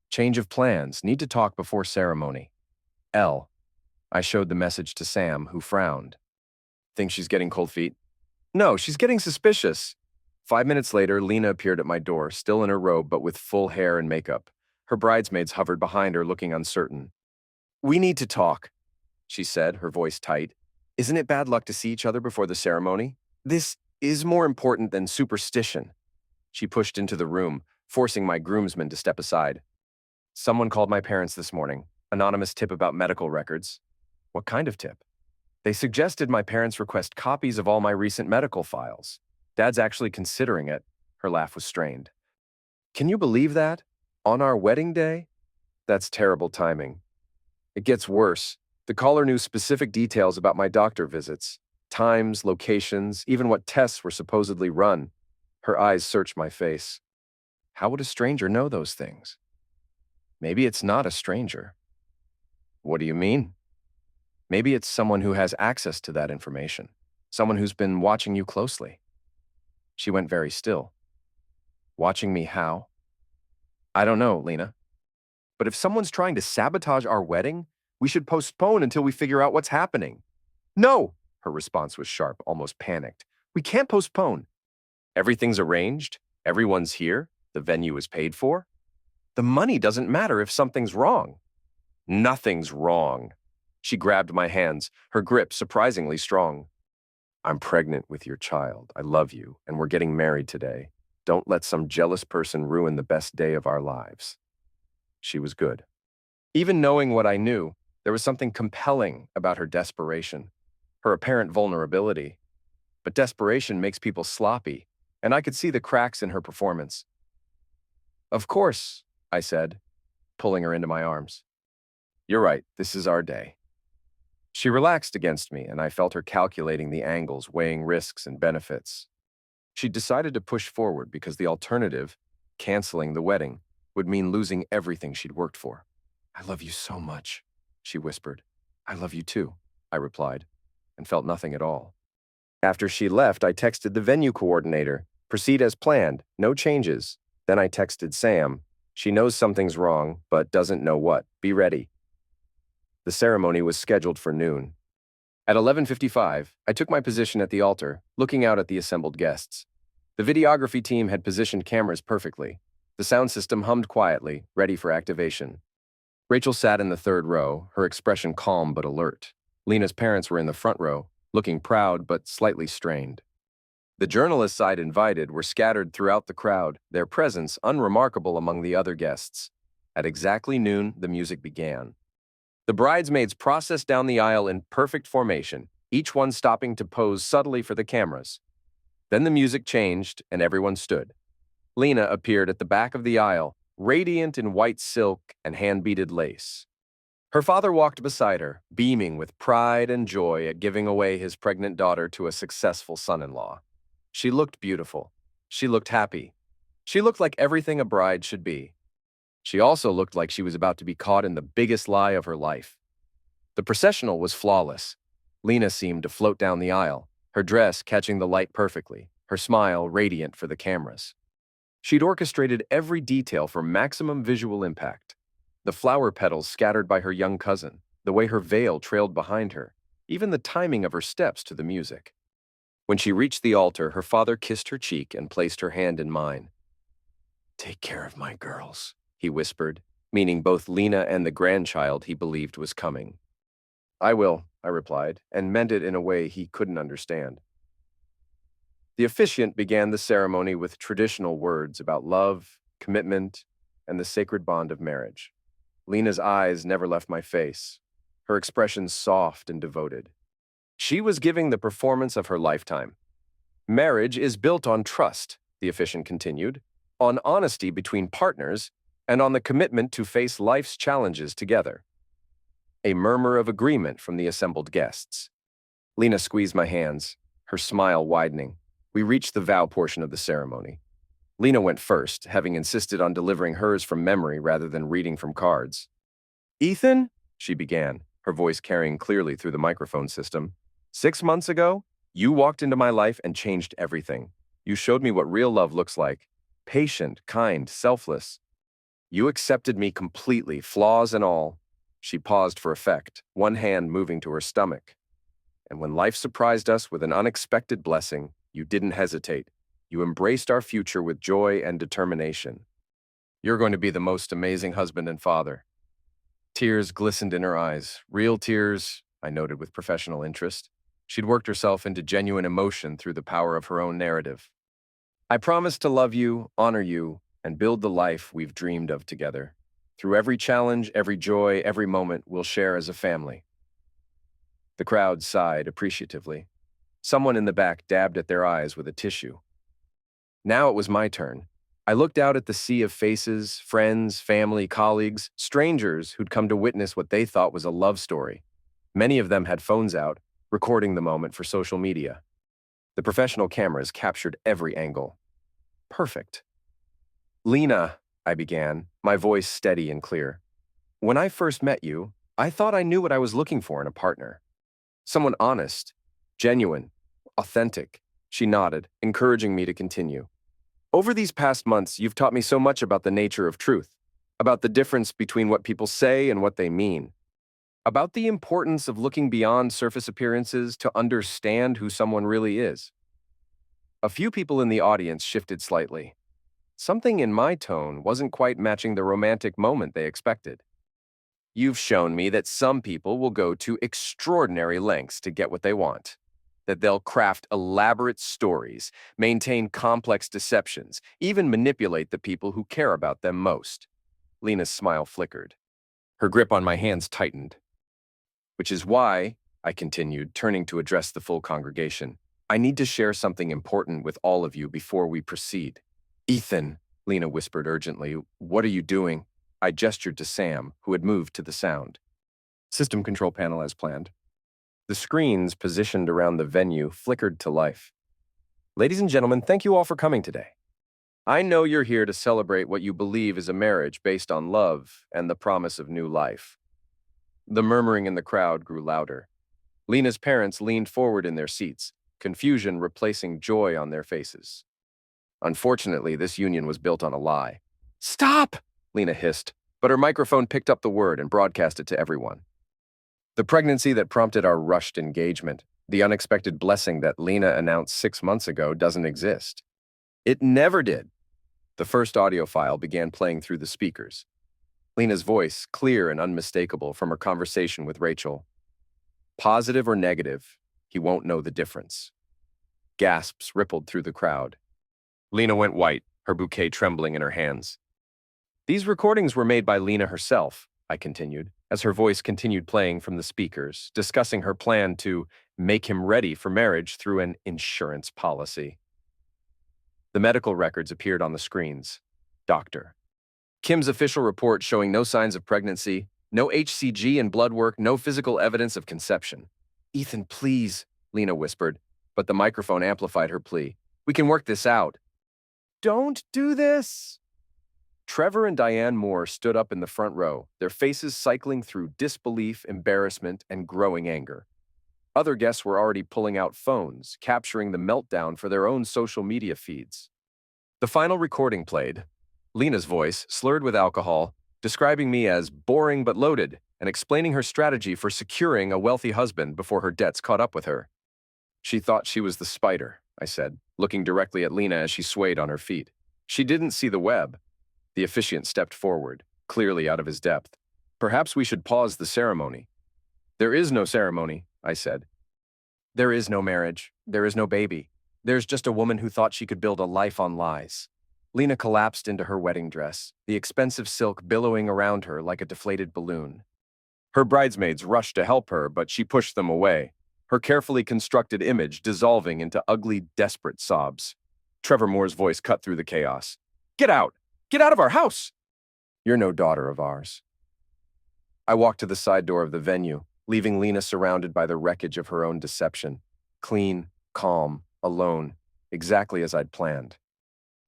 "Change of plans. Need to talk before ceremony. L." I showed the message to Sam, who frowned. "Think she's getting cold feet?" "No, she's getting suspicious." 5 minutes later, Lena appeared at my door, still in her robe but with full hair and makeup. Her bridesmaids hovered behind her, looking uncertain. "We need to talk," she said, her voice tight. "Isn't it bad luck to see each other before the ceremony? This is more important than superstition." She pushed into the room, forcing my groomsmen to step aside. "Someone called my parents this morning. Anonymous tip about medical records." "What kind of tip?" "They suggested my parents request copies of all my recent medical files. Dad's actually considering it." Her laugh was strained. "Can you believe that? On our wedding day?" "That's terrible timing." It gets worse. The caller knew specific details about my doctor visits, times, locations, even what tests were supposedly run. Her eyes searched my face. "How would a stranger know those things?" "Maybe it's not a stranger." "What do you mean?" "Maybe it's someone who has access to that information, someone who's been watching you closely." She went very still. "Watching me how?" "I don't know, Lena. But if someone's trying to sabotage our wedding, we should postpone until we figure out what's happening." "No!" Her response was sharp, almost panicked. "We can't postpone. Everything's arranged. Everyone's here. The venue is paid for. The money doesn't matter if something's wrong." "Nothing's wrong." She grabbed my hands, her grip surprisingly strong. "I'm pregnant with your child. I love you, and we're getting married today. Don't let some jealous person ruin the best day of our lives." She was good. Even knowing what I knew, there was something compelling about her desperation, her apparent vulnerability. But desperation makes people sloppy, and I could see the cracks in her performance. "Of course," I said, pulling her into my arms. "You're right, this is our day." She relaxed against me, and I felt her calculating the angles, weighing risks and benefits. She decided to push forward because the alternative, canceling the wedding, would mean losing everything she'd worked for. "I love you so much," she whispered. "I love you too," I replied, and felt nothing at all. After she left, I texted the venue coordinator. "Proceed as planned, no changes." Then I texted Sam. She knows something's wrong, but doesn't know what. Be ready. The ceremony was scheduled for noon. At 11:55, I took my position at the altar, looking out at the assembled guests. The videography team had positioned cameras perfectly. The sound system hummed quietly, ready for activation. Rachel sat in the third row, her expression calm but alert. Lena's parents were in the front row, looking proud but slightly strained. The journalists I'd invited were scattered throughout the crowd, their presence unremarkable among the other guests. At exactly noon, the music began. The bridesmaids processed down the aisle in perfect formation, each one stopping to pose subtly for the cameras. Then the music changed, and everyone stood. Lena appeared at the back of the aisle, radiant in white silk and hand-beaded lace. Her father walked beside her, beaming with pride and joy at giving away his pregnant daughter to a successful son-in-law. She looked beautiful. She looked happy. She looked like everything a bride should be. She also looked like she was about to be caught in the biggest lie of her life. The processional was flawless. Lena seemed to float down the aisle, her dress catching the light perfectly, her smile radiant for the cameras. She'd orchestrated every detail for maximum visual impact. The flower petals scattered by her young cousin, the way her veil trailed behind her, even the timing of her steps to the music. When she reached the altar, her father kissed her cheek and placed her hand in mine. "Take care of my girls," he whispered, meaning both Lena and the grandchild he believed was coming. "I will," I replied, and meant it in a way he couldn't understand. The officiant began the ceremony with traditional words about love, commitment, and the sacred bond of marriage. Lena's eyes never left my face, her expression soft and devoted. She was giving the performance of her lifetime. "Marriage is built on trust," the officiant continued, "on honesty between partners, and on the commitment to face life's challenges together." A murmur of agreement from the assembled guests. Lena squeezed my hands, her smile widening. We reached the vow portion of the ceremony. Lena went first, having insisted on delivering hers from memory rather than reading from cards. "Ethan," she began, her voice carrying clearly through the microphone system, "6 months ago, you walked into my life and changed everything. You showed me what real love looks like. Patient, kind, selfless. You accepted me completely, flaws and all." She paused for effect, one hand moving to her stomach. "And when life surprised us with an unexpected blessing, you didn't hesitate. You embraced our future with joy and determination. You're going to be the most amazing husband and father." Tears glistened in her eyes. Real tears, I noted with professional interest. She'd worked herself into genuine emotion through the power of her own narrative. "I promise to love you, honor you, and build the life we've dreamed of together. Through every challenge, every joy, every moment we'll share as a family." The crowd sighed appreciatively. Someone in the back dabbed at their eyes with a tissue. Now it was my turn. I looked out at the sea of faces, friends, family, colleagues, strangers who'd come to witness what they thought was a love story. Many of them had phones out, recording the moment for social media. The professional cameras captured every angle. Perfect. "Lena," I began, my voice steady and clear. "When I first met you, I thought I knew what I was looking for in a partner. Someone honest, genuine, authentic." She nodded, encouraging me to continue. "Over these past months, you've taught me so much about the nature of truth, about the difference between what people say and what they mean, about the importance of looking beyond surface appearances to understand who someone really is." A few people in the audience shifted slightly. Something in my tone wasn't quite matching the romantic moment they expected. "You've shown me that some people will go to extraordinary lengths to get what they want, that they'll craft elaborate stories, maintain complex deceptions, even manipulate the people who care about them most." Lena's smile flickered. Her grip on my hands tightened. "Which is why," I continued, turning to address the full congregation, "I need to share something important with all of you before we proceed." "Ethan," Lena whispered urgently, "what are you doing?" I gestured to Sam, who had moved to the sound. "System control panel as planned." The screens positioned around the venue flickered to life. "Ladies and gentlemen, thank you all for coming today. I know you're here to celebrate what you believe is a marriage based on love and the promise of new life." The murmuring in the crowd grew louder. Lena's parents leaned forward in their seats, confusion replacing joy on their faces. Unfortunately, this union was built on a lie. Stop! Lena hissed, but her microphone picked up the word and broadcast it to everyone. The pregnancy that prompted our rushed engagement, the unexpected blessing that Lena announced 6 months ago, doesn't exist. It never did. The first audio file began playing through the speakers. Lena's voice, clear and unmistakable from her conversation with Rachel. Positive or negative, he won't know the difference. Gasps rippled through the crowd. Lena went white, her bouquet trembling in her hands. These recordings were made by Lena herself, I continued, as her voice continued playing from the speakers, discussing her plan to make him ready for marriage through an insurance policy. The medical records appeared on the screens. Doctor. Kim's official report showing no signs of pregnancy, no HCG and blood work, no physical evidence of conception. Ethan, please, Lena whispered, but the microphone amplified her plea. We can work this out. Don't do this! Trevor and Diane Moore stood up in the front row, their faces cycling through disbelief, embarrassment, and growing anger. Other guests were already pulling out phones, capturing the meltdown for their own social media feeds. The final recording played. Lena's voice, slurred with alcohol, describing me as boring but loaded and explaining her strategy for securing a wealthy husband before her debts caught up with her. She thought she was the spider, I said, looking directly at Lena as she swayed on her feet. She didn't see the web. The officiant stepped forward, clearly out of his depth. Perhaps we should pause the ceremony. There is no ceremony, I said. There is no marriage. There is no baby. There's just a woman who thought she could build a life on lies. Lena collapsed into her wedding dress, the expensive silk billowing around her like a deflated balloon. Her bridesmaids rushed to help her, but she pushed them away, her carefully constructed image dissolving into ugly, desperate sobs. Trevor Moore's voice cut through the chaos. Get out! Get out of our house! You're no daughter of ours. I walked to the side door of the venue, leaving Lena surrounded by the wreckage of her own deception. Clean, calm, alone, exactly as I'd planned.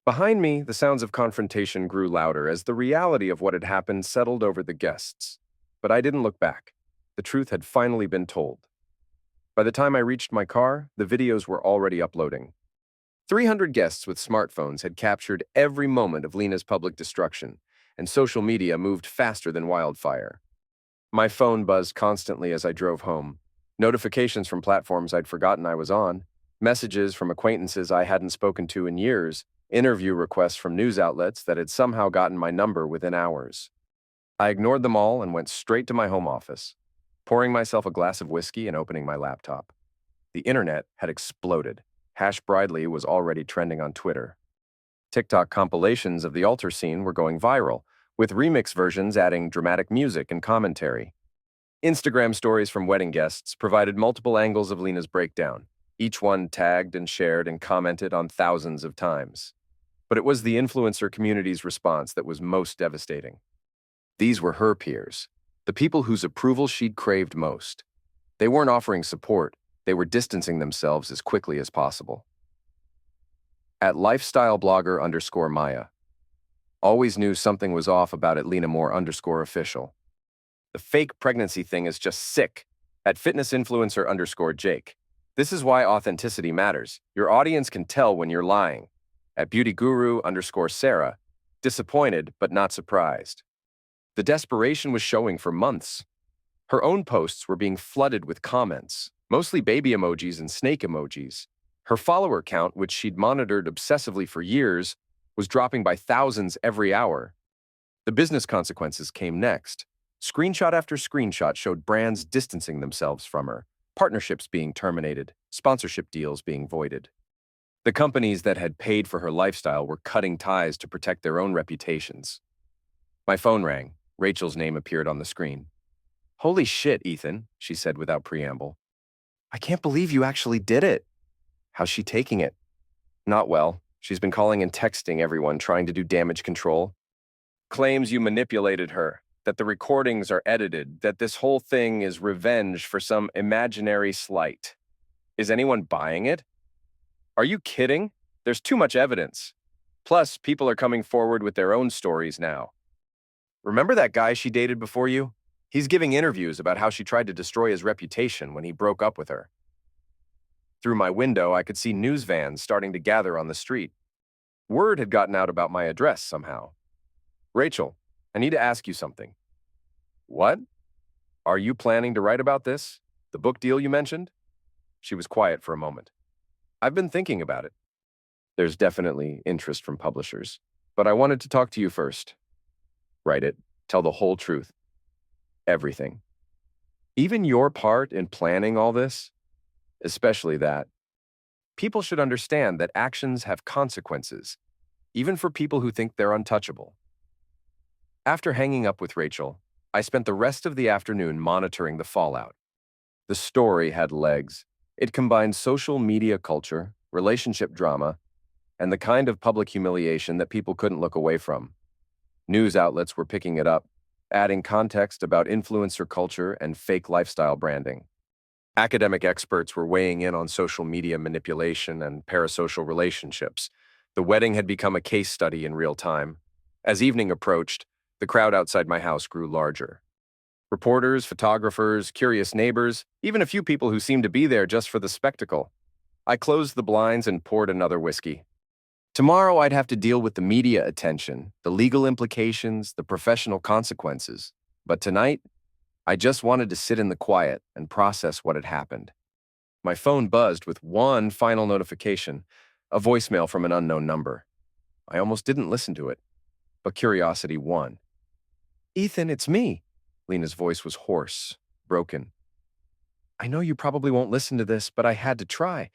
Behind me, the sounds of confrontation grew louder as the reality of what had happened settled over the guests. But I didn't look back. The truth had finally been told. By the time I reached my car, the videos were already uploading. 300 guests with smartphones had captured every moment of Lena's public destruction, and social media moved faster than wildfire. My phone buzzed constantly as I drove home. Notifications from platforms I'd forgotten I was on, messages from acquaintances I hadn't spoken to in years, interview requests from news outlets that had somehow gotten my number within hours. I ignored them all and went straight to my home office, pouring myself a glass of whiskey and opening my laptop. The internet had exploded. #Bridley was already trending on Twitter. TikTok compilations of the altar scene were going viral, with remix versions adding dramatic music and commentary. Instagram stories from wedding guests provided multiple angles of Lena's breakdown, each one tagged and shared and commented on thousands of times. But it was the influencer community's response that was most devastating. These were her peers, the people whose approval she'd craved most. They weren't offering support. They were distancing themselves as quickly as possible. At lifestyleblogger_Maya. Always knew something was off about it Lena Moore_official. The fake pregnancy thing is just sick. At fitnessinfluencer_Jake. This is why authenticity matters. Your audience can tell when you're lying. At beautyguru_Sarah. Disappointed but not surprised. The desperation was showing for months. Her own posts were being flooded with comments, mostly baby emojis and snake emojis. Her follower count, which she'd monitored obsessively for years, was dropping by thousands every hour. The business consequences came next. Screenshot after screenshot showed brands distancing themselves from her, partnerships being terminated, sponsorship deals being voided. The companies that had paid for her lifestyle were cutting ties to protect their own reputations. My phone rang. Rachel's name appeared on the screen. Holy shit, Ethan, she said without preamble. I can't believe you actually did it. How's she taking it? Not well. She's been calling and texting everyone trying to do damage control. Claims you manipulated her, that the recordings are edited, that this whole thing is revenge for some imaginary slight. Is anyone buying it? Are you kidding? There's too much evidence. Plus, people are coming forward with their own stories now. Remember that guy she dated before you? He's giving interviews about how she tried to destroy his reputation when he broke up with her. Through my window, I could see news vans starting to gather on the street. Word had gotten out about my address somehow. Rachel, I need to ask you something. What? Are you planning to write about this? The book deal you mentioned? She was quiet for a moment. I've been thinking about it. There's definitely interest from publishers, but I wanted to talk to you first. Write it. Tell the whole truth. Everything. Even your part in planning all this, especially that. People should understand that actions have consequences, even for people who think they're untouchable. After hanging up with Rachel, I spent the rest of the afternoon monitoring the fallout. The story had legs. It combined social media culture, relationship drama, and the kind of public humiliation that people couldn't look away from. News outlets were picking it up, adding context about influencer culture and fake lifestyle branding. Academic experts were weighing in on social media manipulation and parasocial relationships. The wedding had become a case study in real time. As evening approached, the crowd outside my house grew larger. Reporters, photographers, curious neighbors, even a few people who seemed to be there just for the spectacle. I closed the blinds and poured another whiskey. Tomorrow I'd have to deal with the media attention, the legal implications, the professional consequences. But tonight, I just wanted to sit in the quiet and process what had happened. My phone buzzed with one final notification, a voicemail from an unknown number. I almost didn't listen to it, but curiosity won. "Ethan, it's me." Lena's voice was hoarse, broken. "I know you probably won't listen to this, but I had to try.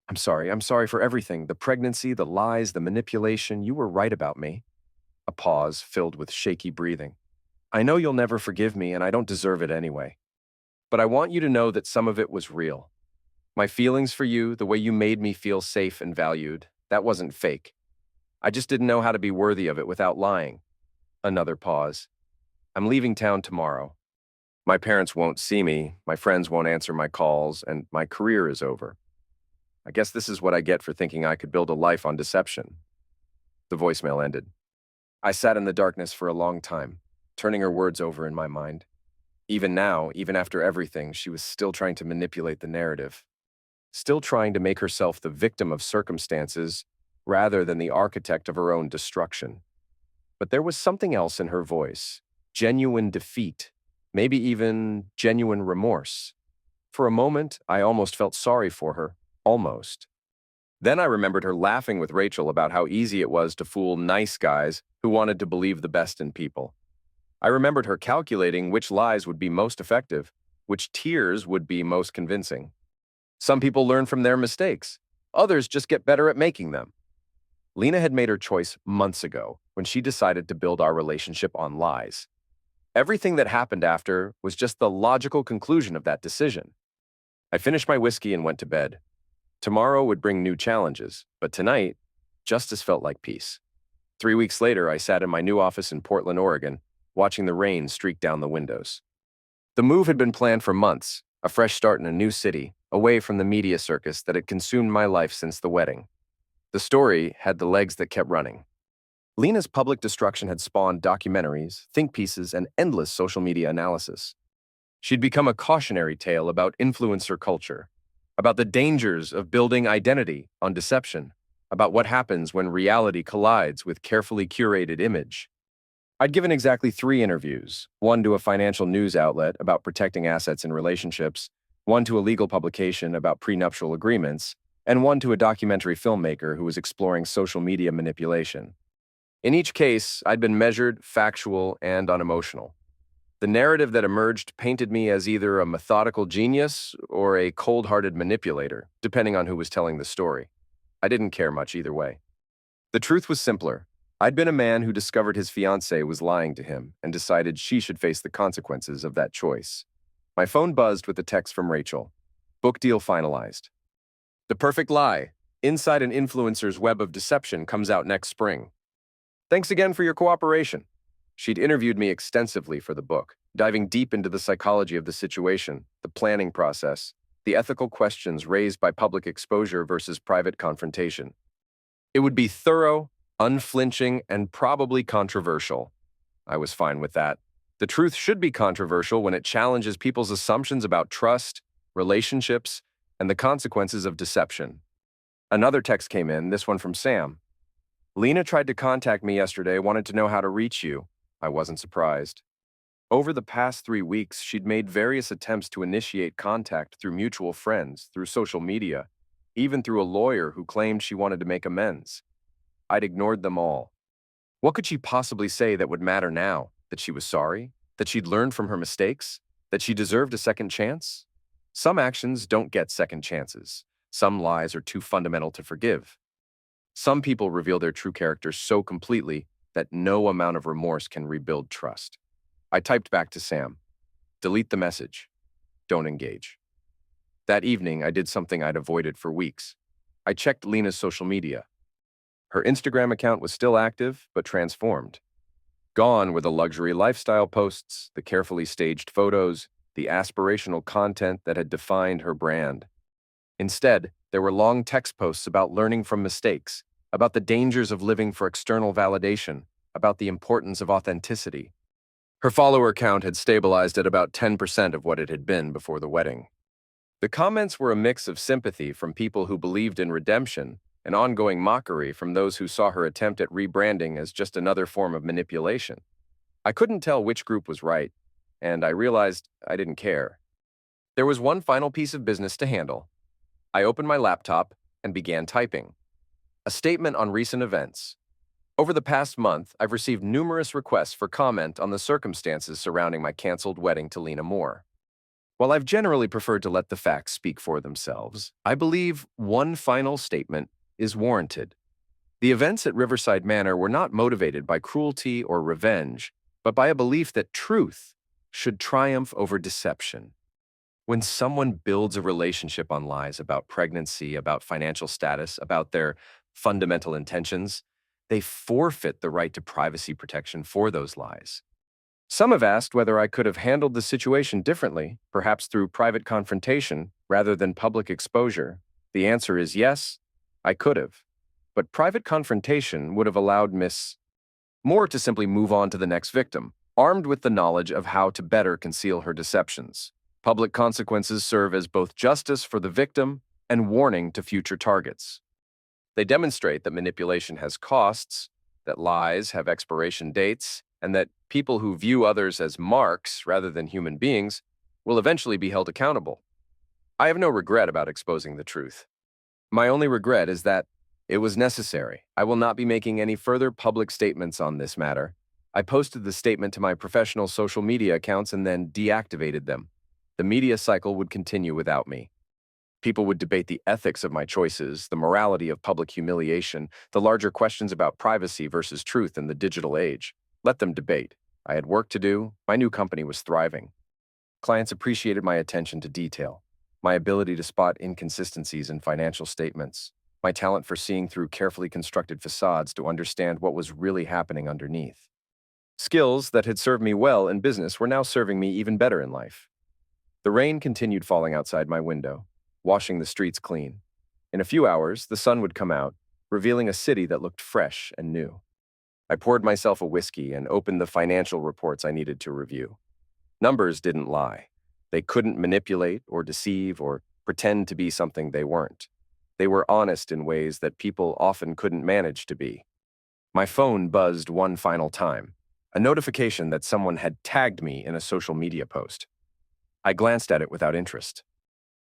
I'm sorry for everything. The pregnancy, the lies, the manipulation. You were right about me." A pause filled with shaky breathing. "I know you'll never forgive me, and I don't deserve it anyway. But I want you to know that some of it was real. My feelings for you, the way you made me feel safe and valued, that wasn't fake. I just didn't know how to be worthy of it without lying." Another pause. "I'm leaving town tomorrow. My parents won't see me, my friends won't answer my calls, and my career is over. I guess this is what I get for thinking I could build a life on deception." The voicemail ended. I sat in the darkness for a long time, turning her words over in my mind. Even now, even after everything, she was still trying to manipulate the narrative. Still trying to make herself the victim of circumstances rather than the architect of her own destruction. But there was something else in her voice. Genuine defeat, maybe even genuine remorse. For a moment, I almost felt sorry for her. Almost. Then I remembered her laughing with Rachel about how easy it was to fool nice guys who wanted to believe the best in people. I remembered her calculating which lies would be most effective, which tears would be most convincing. Some people learn from their mistakes. Others just get better at making them. Lena had made her choice months ago when she decided to build our relationship on lies. Everything that happened after was just the logical conclusion of that decision. I finished my whiskey and went to bed. Tomorrow would bring new challenges, but tonight, justice felt like peace. 3 weeks later, I sat in my new office in Portland, Oregon, watching the rain streak down the windows. The move had been planned for months, a fresh start in a new city, away from the media circus that had consumed my life since the wedding. The story had the legs that kept running. Lena's public destruction had spawned documentaries, think pieces, and endless social media analysis. She'd become a cautionary tale about influencer culture, about the dangers of building identity on deception, about what happens when reality collides with carefully curated image. I'd given exactly 3 interviews, one to a financial news outlet about protecting assets in relationships, one to a legal publication about prenuptial agreements, and one to a documentary filmmaker who was exploring social media manipulation. In each case, I'd been measured, factual, and unemotional. The narrative that emerged painted me as either a methodical genius or a cold-hearted manipulator, depending on who was telling the story. I didn't care much either way. The truth was simpler. I'd been a man who discovered his fiancée was lying to him and decided she should face the consequences of that choice. My phone buzzed with a text from Rachel. Book deal finalized. The Perfect Lie, Inside an Influencer's Web of Deception comes out next spring. Thanks again for your cooperation. She'd interviewed me extensively for the book, diving deep into the psychology of the situation, the planning process, the ethical questions raised by public exposure versus private confrontation. It would be thorough, unflinching, and probably controversial. I was fine with that. The truth should be controversial when it challenges people's assumptions about trust, relationships, and the consequences of deception. Another text came in, this one from Sam. Lena tried to contact me yesterday, wanted to know how to reach you. I wasn't surprised. Over the past 3 weeks, she'd made various attempts to initiate contact through mutual friends, through social media, even through a lawyer who claimed she wanted to make amends. I'd ignored them all. What could she possibly say that would matter now? That she was sorry? That she'd learned from her mistakes? That she deserved a second chance? Some actions don't get second chances. Some lies are too fundamental to forgive. Some people reveal their true characters so completely that no amount of remorse can rebuild trust. I typed back to Sam, delete the message. Don't engage. That evening, I did something I'd avoided for weeks. I checked Lena's social media. Her Instagram account was still active, but transformed. Gone were the luxury lifestyle posts, the carefully staged photos, the aspirational content that had defined her brand. Instead, there were long text posts about learning from mistakes, about the dangers of living for external validation, about the importance of authenticity. Her follower count had stabilized at about 10% of what it had been before the wedding. The comments were a mix of sympathy from people who believed in redemption and ongoing mockery from those who saw her attempt at rebranding as just another form of manipulation. I couldn't tell which group was right, and I realized I didn't care. There was one final piece of business to handle. I opened my laptop and began typing. A statement on recent events. Over the past month, I've received numerous requests for comment on the circumstances surrounding my canceled wedding to Lena Moore. While I've generally preferred to let the facts speak for themselves, I believe one final statement is warranted. The events at Riverside Manor were not motivated by cruelty or revenge, but by a belief that truth should triumph over deception. When someone builds a relationship on lies about pregnancy, about financial status, about their fundamental intentions, they forfeit the right to privacy protection for those lies. Some have asked whether I could have handled the situation differently, perhaps through private confrontation rather than public exposure. The answer is yes, I could have. But private confrontation would have allowed Miss Moore to simply move on to the next victim, armed with the knowledge of how to better conceal her deceptions. Public consequences serve as both justice for the victim and warning to future targets. They demonstrate that manipulation has costs, that lies have expiration dates, and that people who view others as marks rather than human beings will eventually be held accountable. I have no regret about exposing the truth. My only regret is that it was necessary. I will not be making any further public statements on this matter. I posted the statement to my professional social media accounts and then deactivated them. The media cycle would continue without me. People would debate the ethics of my choices, the morality of public humiliation, the larger questions about privacy versus truth in the digital age. Let them debate. I had work to do. My new company was thriving. Clients appreciated my attention to detail, my ability to spot inconsistencies in financial statements, my talent for seeing through carefully constructed facades to understand what was really happening underneath. Skills that had served me well in business were now serving me even better in life. The rain continued falling outside my window, washing the streets clean. In a few hours, the sun would come out, revealing a city that looked fresh and new. I poured myself a whiskey and opened the financial reports I needed to review. Numbers didn't lie. They couldn't manipulate or deceive or pretend to be something they weren't. They were honest in ways that people often couldn't manage to be. My phone buzzed one final time, a notification that someone had tagged me in a social media post. I glanced at it without interest.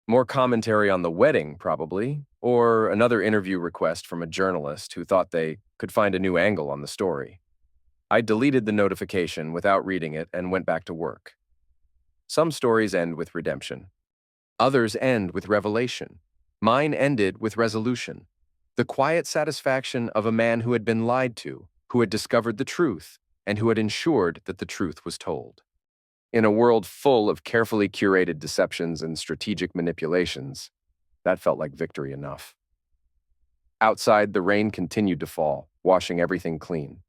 More commentary on the wedding, probably, or another interview request from a journalist who thought they could find a new angle on the story. I deleted the notification without reading it and went back to work. Some stories end with redemption. Others end with revelation. Mine ended with resolution. The quiet satisfaction of a man who had been lied to, who had discovered the truth, and who had ensured that the truth was told. In a world full of carefully curated deceptions and strategic manipulations, that felt like victory enough. Outside, the rain continued to fall, washing everything clean.